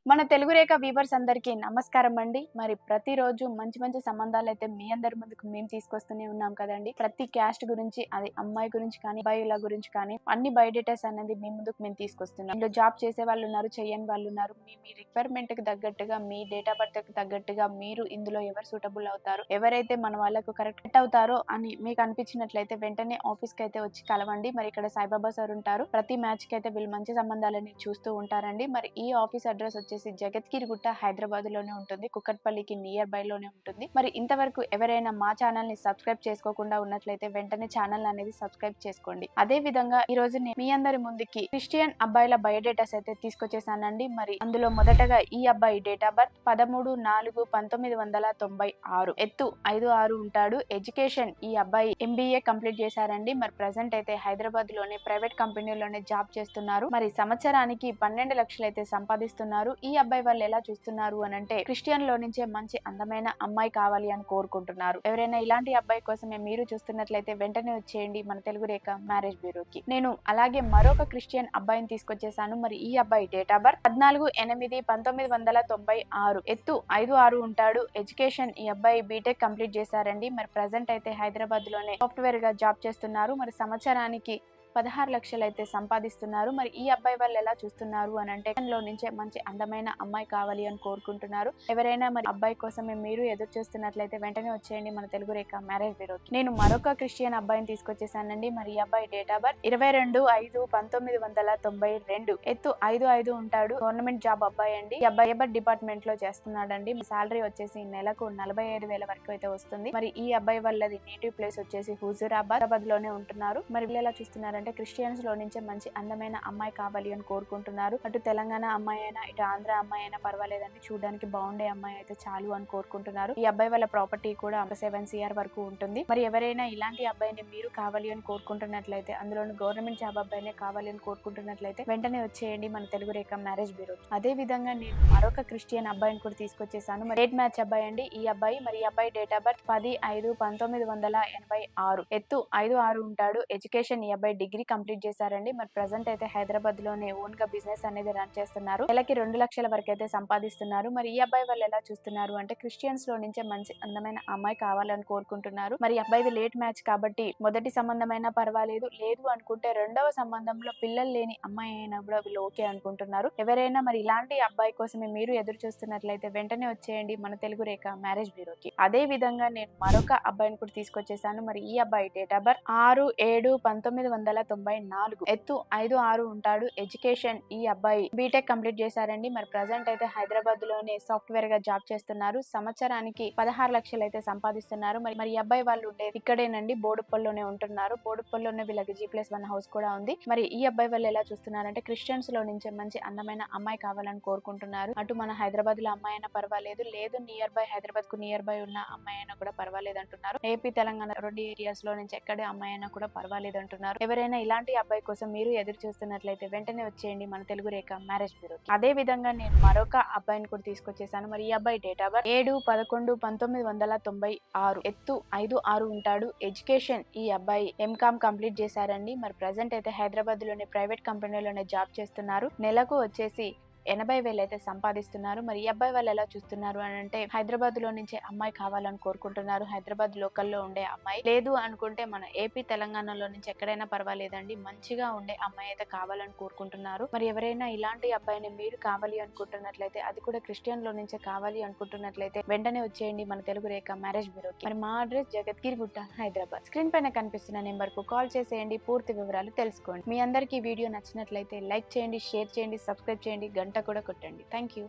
మన తెలుగు రేఖ వీవర్స్ అందరికీ నమస్కారం అండి. మరి ప్రతిరోజు మంచి మంచి సంబంధాలు అయితే మీ అందరి ముందుకు మేము తీసుకొస్తూనే ఉన్నాం కదండి. ప్రతి క్యాస్ట్ గురించి, అది అమ్మాయి గురించి కానీ, అబ్బాయిల గురించి కానీ అన్ని బయోడేటాస్ అనేది మీ ముందుకు మేము తీసుకొస్తున్నాం. ఇందులో జాబ్ చేసే వాళ్ళు ఉన్నారు, చేయని వాళ్ళు ఉన్నారు. మీ రిక్వైర్మెంట్ కి తగ్గట్టుగా, మీ డేట్ ఆఫ్ బర్త్ కి తగ్గట్టుగా మీరు ఇందులో ఎవరు సూటబుల్ అవుతారు, ఎవరైతే మన వాళ్ళకు కరెక్ట్ అవుతారో అని మీకు అనిపించినట్లయితే వెంటనే ఆఫీస్ కి అయితే వచ్చి కలవండి. మరి ఇక్కడ సాయిబాబా సార్ ఉంటారు. ప్రతి మ్యాచ్ కి అయితే వీళ్ళు మంచి సంబంధాలని చూస్తూ ఉంటారండి. మరి ఈ ఆఫీస్ అడ్రస్ వచ్చేసి జగత్గిరిగుట్ట హైదరాబాద్ లోనే ఉంటుంది. కుక్కట్పల్లికి నియర్ బై లోనే ఉంటుంది. మరి ఇంతవరకు ఎవరైనా మా ఛానల్ ని సబ్స్క్రైబ్ చేసుకోకుండా ఉన్నట్లయితే వెంటనే ఛానల్ అనేది సబ్స్క్రైబ్ చేసుకోండి. అదే విధంగా ఈ రోజు మీ అందరి ముందుకి క్రిస్టియన్ అబ్బాయిల బయోడేటాస్ అయితే తీసుకొచ్చేసానండి. మరి అందులో మొదటగా ఈ అబ్బాయి డేట్ ఆఫ్ బర్త్ 13/4/1996, ఎత్తు 5'6" ఉంటాడు. ఎడ్యుకేషన్ ఈ అబ్బాయి MBA కంప్లీట్ చేశారండి. మరి ప్రెసెంట్ అయితే హైదరాబాద్ లోనే ప్రైవేట్ కంపెనీలోనే జాబ్ చేస్తున్నారు. మరి సంవత్సరానికి 12 లక్షలు అయితే సంపాదిస్తున్నారు. ఈ అబ్బాయి వాళ్ళు ఎలా చూస్తున్నారు అని అంటే, క్రిస్టియన్ లో నుంచే మంచి అందమైన అమ్మాయి కావాలి అని కోరుకుంటున్నారు. ఎవరైనా ఇలాంటి అబ్బాయి కోసమే మీరు చూస్తున్నట్లయితే వెంటనే వచ్చేయండి మన తెలుగు రేఖ మ్యారేజ్ బ్యూరోకి. నేను అలాగే మరొక క్రిస్టియన్ అబ్బాయిని తీసుకొచ్చేసాను. మరి ఈ అబ్బాయి డేట్ ఆఫ్ బర్త్ 14/8/1996, ఎత్తు 5'6" ఉంటాడు. ఎడ్యుకేషన్ ఈ అబ్బాయి బీటెక్ కంప్లీట్ చేశారండి. మరి ప్రెసెంట్ అయితే హైదరాబాద్ లోనే సాఫ్ట్వేర్ గా జాబ్ చేస్తున్నారు. మరి సంవత్సరానికి 16 లక్షలు అయితే సంపాదిస్తున్నారు. మరి ఈ అబ్బాయి వాళ్ళు ఎలా చూస్తున్నారు అని అంటే, లో నుంచే మంచి అందమైన అమ్మాయి కావాలి అని కోరుకుంటున్నారు. ఎవరైనా మరి అబ్బాయి కోసమే మీరు ఎదురు చూస్తున్నట్లయితే వెంటనే వచ్చేయండి మన తెలుగు రేఖ మ్యారేజ్ బ్యూరోకి. నేను మరొక క్రిస్టియన్ అబ్బాయిని తీసుకొచ్చేసానండి. మరి ఈ అబ్బాయి డేట్ ఆఫ్ బర్త్ 22/5/1992, ఎత్తు 5'5" ఉంటాడు. గవర్నమెంట్ జాబ్ అబ్బాయి అండి. ఈ అబ్బాయి లేబర్ డిపార్ట్మెంట్ లో చేస్తున్నాడండి. సాలరీ వచ్చేసి నెలకు 45,000 వరకు అయితే వస్తుంది. మరి ఈ అబ్బాయి వాళ్ళది నేటివ్ ప్లేస్ వచ్చేసి హుజూరాబాద్ లోనే ఉంటున్నారు. మరి వీళ్ళు ఎలా చూస్తున్నారు అంటే, క్రిస్టియన్స్ లో నుంచే మంచి అందమైన అమ్మాయి కావాలి అని కోరుకుంటున్నారు. అటు తెలంగాణ అమ్మాయి అయినా, ఇటు ఆంధ్ర అమ్మాయి అయినా పర్వాలేదండి, చూడడానికి బాగుండే అమ్మాయి అయితే చాలు అని కోరుకుంటున్నారు. ఈ అబ్బాయి వాళ్ళ ప్రాపర్టీ కూడా 7 CR వరకు ఉంటుంది. మరి ఎవరైనా ఇలాంటి అబ్బాయిని మీరు కావాలి అని కోరుకుంటున్నట్లయితే, అందులోని గవర్నమెంట్ జాబ్ అబ్బాయినే కావాలి అని కోరుకుంటున్నట్లయితే వెంటనే వచ్చేయండి మన తెలుగు రేఖ మ్యారేజ్ బ్యూరో. అదే విధంగా నేను మరొక క్రిస్టియన్ అబ్బాయిని కూడా తీసుకొచ్చేసాను. మరి డేట్ మ్యాచ్ అబ్బాయి అండి ఈ అబ్బాయి. మరి ఈ అబ్బాయి డేట్ ఆఫ్ బర్త్ 10/5/1986, ఎత్తు 5'6" ఉంటాడు. ఎడ్యుకేషన్ ఈ అబ్బాయి డిగ్రీ కంప్లీట్ చేశారండి. మరి ప్రెసెంట్ అయితే హైదరాబాద్ లోనే ఓన్ గా బిజినెస్ అనేది రన్ చేస్తున్నారు. నెలకి 2 లక్షల వరకు అయితే సంపాదిస్తున్నారు. మరి ఈ అబ్బాయి వాళ్ళు ఎలా చూస్తున్నారు అంటే, క్రిస్టియన్స్ లో నుంచే మంచి అందమైన అమ్మాయి కావాలని కోరుకుంటున్నారు. మరి ఈ అబ్బాయిది లేట్ మ్యాచ్ కాబట్టి మొదటి సంబంధమైనా పర్వాలేదు, లేదు అనుకుంటే రెండవ సంబంధంలో పిల్లలు లేని అమ్మాయి అయినా కూడా వీళ్ళు ఓకే అనుకుంటున్నారు. ఎవరైనా మరి ఇలాంటి అబ్బాయి కోసమే మీరు ఎదురు చూస్తున్నట్లయితే వెంటనే వచ్చేయండి మన తెలుగు రేఖ మ్యారేజ్ బ్యూరోకి. అదే విధంగా నేను మరొక అబ్బాయిని కూడా తీసుకొచ్చేసాను. మరి ఈ అబ్బాయి డేట్ ఆఫ్ బర్త్ 6/7/1994, ఎత్తు 5'6" ఉంటాడు. ఎడ్యుకేషన్ ఈ అబ్బాయి బీటెక్ కంప్లీట్ చేశారండి. మరి ప్రెసెంట్ అయితే హైదరాబాద్ లోనే సాఫ్ట్వేర్ గా జాబ్ చేస్తున్నారు. సంవత్సరానికి 16 లక్షలు అయితే సంపాదిస్తున్నారు. మరి ఈ అబ్బాయి వాళ్ళు ఉండేది ఇక్కడేనండి, బోడుప్పల్లోనే ఉంటున్నారు. బోడుప్పల్లోనే వీళ్ళకి G+1 హౌస్ కూడా ఉంది. మరి ఈ అబ్బాయి వాళ్ళు ఎలా చూస్తున్నారంటే, క్రిస్టియన్స్ లో నుంచే మంచి అందమైన అమ్మాయి కావాలని కోరుకుంటున్నారు. అటు మన హైదరాబాద్ లో అమ్మాయి అయినా పర్వాలేదు, లేదు నియర్ బై హైదరాబాద్ కు నియర్ బై ఉన్న అమ్మాయి అయినా కూడా పర్వాలేదు అంటున్నారు. ఏపీ తెలంగాణ 2 ఏరియాస్ లో నుంచి ఎక్కడే అమ్మాయి అయినా కూడా పర్వాలేదు అంటున్నారు. ఎవరైనా ఇలాంటి అబ్బాయి కోసం మీరు ఎదురు చూస్తున్నట్లయితే వెంటనే వచ్చేయండి మన తెలుగు రేఖ మ్యారేజ్ బ్యూరో. అదే విధంగా నేను మరొక అబ్బాయిని కూడా తీసుకొచ్చేసాను. మరి ఈ అబ్బాయి డేట్ ఆఫ్ బర్త్ 7/11/1996, ఎత్తు 5'6" ఉంటాడు. ఎడ్యుకేషన్ ఈ అబ్బాయి MCOM కంప్లీట్ చేశారండి. మరి ప్రెసెంట్ అయితే హైదరాబాద్ లోనే ప్రైవేట్ కంపెనీలోనే జాబ్ చేస్తున్నారు. నెలకు వచ్చేసి 80,000 అయితే సంపాదిస్తున్నారు. మరి ఈ అబ్బాయి వాళ్ళు ఎలా చూస్తున్నారు అని అంటే, హైదరాబాద్ లో నుంచే అమ్మాయి కావాలని కోరుకుంటున్నారు. హైదరాబాద్ లోకల్లో ఉండే అమ్మాయి, లేదు అనుకుంటే మన ఏపీ తెలంగాణలో నుంచి ఎక్కడైనా పర్వాలేదండి, మంచిగా ఉండే అమ్మాయి అయితే కావాలని కోరుకుంటున్నారు. మరి ఎవరైనా ఇలాంటి అబ్బాయిని మీరు కావాలి అనుకుంటున్నట్లయితే, అది కూడా క్రిస్టియన్ లో నుంచే కావాలి అనుకుంటున్నట్లయితే వెంటనే వచ్చేయండి మన తెలుగు రేఖ మ్యారేజ్ బ్యూరోకి. మరి మా అడ్రస్ జగత్గిరిగుట్ట హైదరాబాద్. స్క్రీన్ పైన కనిపిస్తున్న నెంబర్ కు కాల్ చేసేయండి, పూర్తి వివరాలు తెలుసుకోండి. మీ అందరికీ వీడియో నచ్చినట్లయితే లైక్ చేయండి, షేర్ చేయండి, సబ్స్క్రైబ్ చేయండి, గంట కూడా కొట్టండి. Thank you.